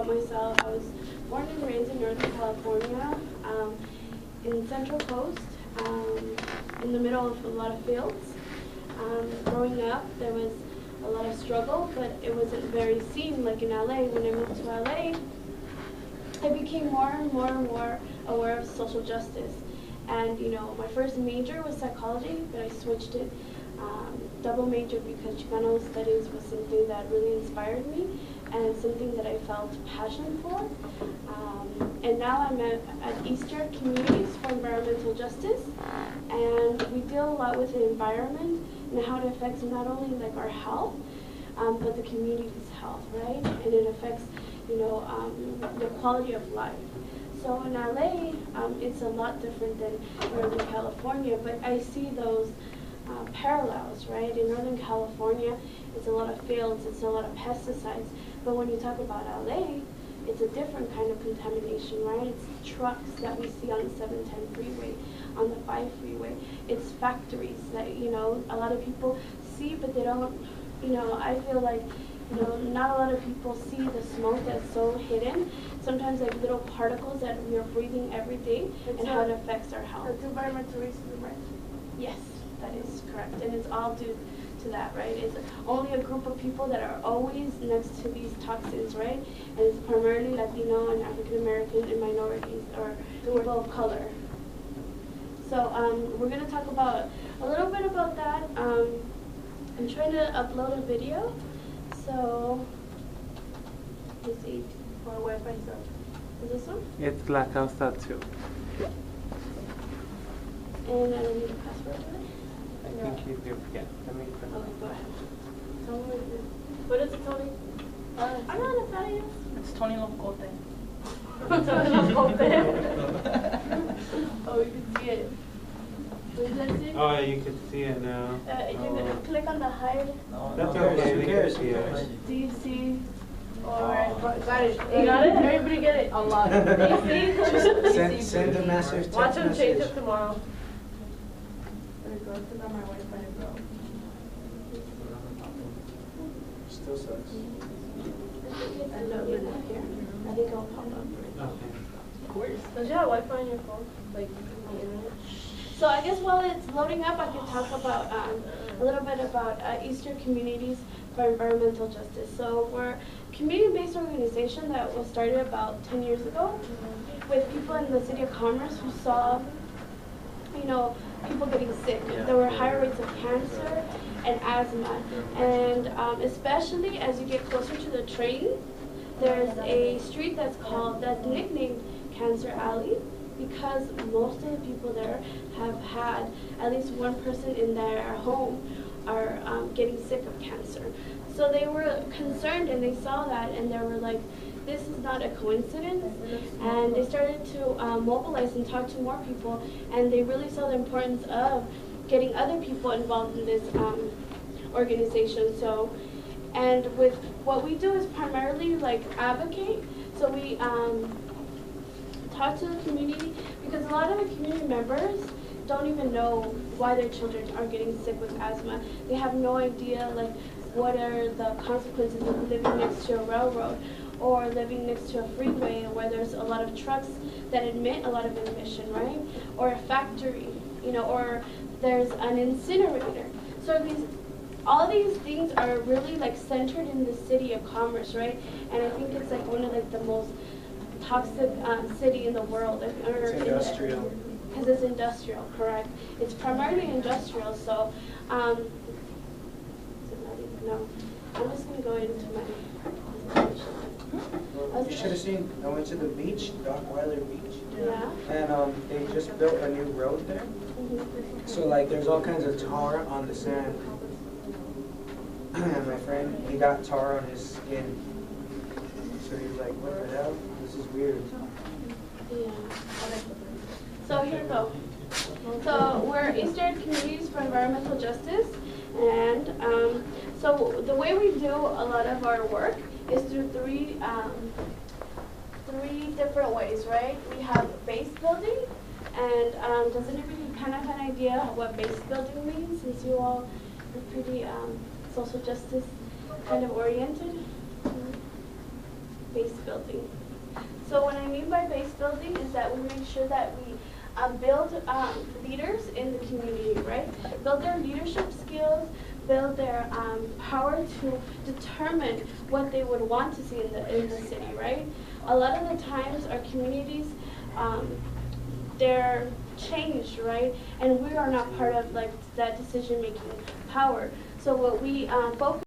Myself, I was born and raised in Northern California, in Central Coast, in the middle of a lot of fields. Growing up, there was a lot of struggle, but it wasn't very seen like in LA. When I moved to LA, I became more and more aware of social justice. And my first major was psychology, but I switched it double major because Chicano studies was something that really inspired me and something that I felt passion for. And now I'm at Eastern Communities for Environmental Justice, and we deal a lot with the environment and how it affects not only like our health, but the community's health, right? And it affects, the quality of life. So in LA, it's a lot different than Northern California, but I see those parallels, right? In Northern California, it's a lot of fields, it's a lot of pesticides, but when you talk about LA, it's a different kind of contamination, right? It's trucks that we see on the 710 freeway, on the 5 freeway. It's factories that, a lot of people see, but they don't, I feel like, not a lot of people see the smoke that's so hidden. Sometimes like little particles that we are breathing every day and how it affects our health. That's environmental racism, right? Yes, that is correct. And it's all due to that, right? It's only a group of people that are always next to these toxins, right? And it's primarily Latino and African American and minorities or people of color. So we're going to talk about a little bit about that. I'm trying to upload a video. So, let's see, for Wi-Fi stuff. Is this one? It's La CAUSA too. And I don't need a password, do I? I think you do, yeah. Let me put Okay, go ahead. Tell me what is it, Tony? I'm not a fan. It's Tony Locote. Tony Locote. Oh, you can see it. What does that say? Oh, you can see it now. You can click on the hide. That's okay, we can see it. DC. Or Got it. You got it? Everybody get it? A lot. DC. Send a message. Watch them change it tomorrow. There it goes. It's on my Wi-Fi, bro. Still sucks. I love it up here. I think it'll pop up. Okay. Of course. Don't you have Wi-Fi on your phone? Like the internet? So I guess while it's loading up, I can talk about a little bit about Eastern Communities for Environmental Justice. So we're a community-based organization that was started about 10 years ago with people in the city of Commerce who saw, people getting sick. There were higher rates of cancer and asthma. And especially as you get closer to the train, there's a street that's nicknamed Cancer Alley, because most of the people there have had at least one person in their home are getting sick of cancer. So they were concerned and they saw that and they were like, this is not a coincidence. And they started to mobilize and talk to more people, and they really saw the importance of getting other people involved in this organization. So, and with what we do is primarily like advocate. So we talk to the community, because a lot of the community members don't even know why their children are getting sick with asthma. They have no idea like what are the consequences of living next to a railroad or living next to a freeway where there's a lot of trucks that emit a lot of emission, right? Or a factory, or there's an incinerator. So all these things are really like centered in the city of Commerce, right? And I think it's like one of like the most toxic city in the world. It's industrial. Because it's industrial, correct. It's primarily industrial, so, no. I'm just going to go into my presentation. You should have seen, I went to the beach, Dockweiler Beach. Yeah. And they just built a new road there. So like there's all kinds of tar on the sand. And my friend, he got tar on his skin. So he was like, what the hell? This is weird. Yeah. So here we go. So we're Eastern Communities for Environmental Justice, and so the way we do a lot of our work is through three different ways, right? We have base building, and does anybody kind of have an idea what base building means, since you all are pretty social justice kind of oriented? base building. So what I mean by base building is that we make sure that we build leaders in the community, right? Build their leadership skills, build their power to determine what they would want to see in the city, right? A lot of the times our communities, they're changed, right? And we are not part of like that decision-making power. So what we focus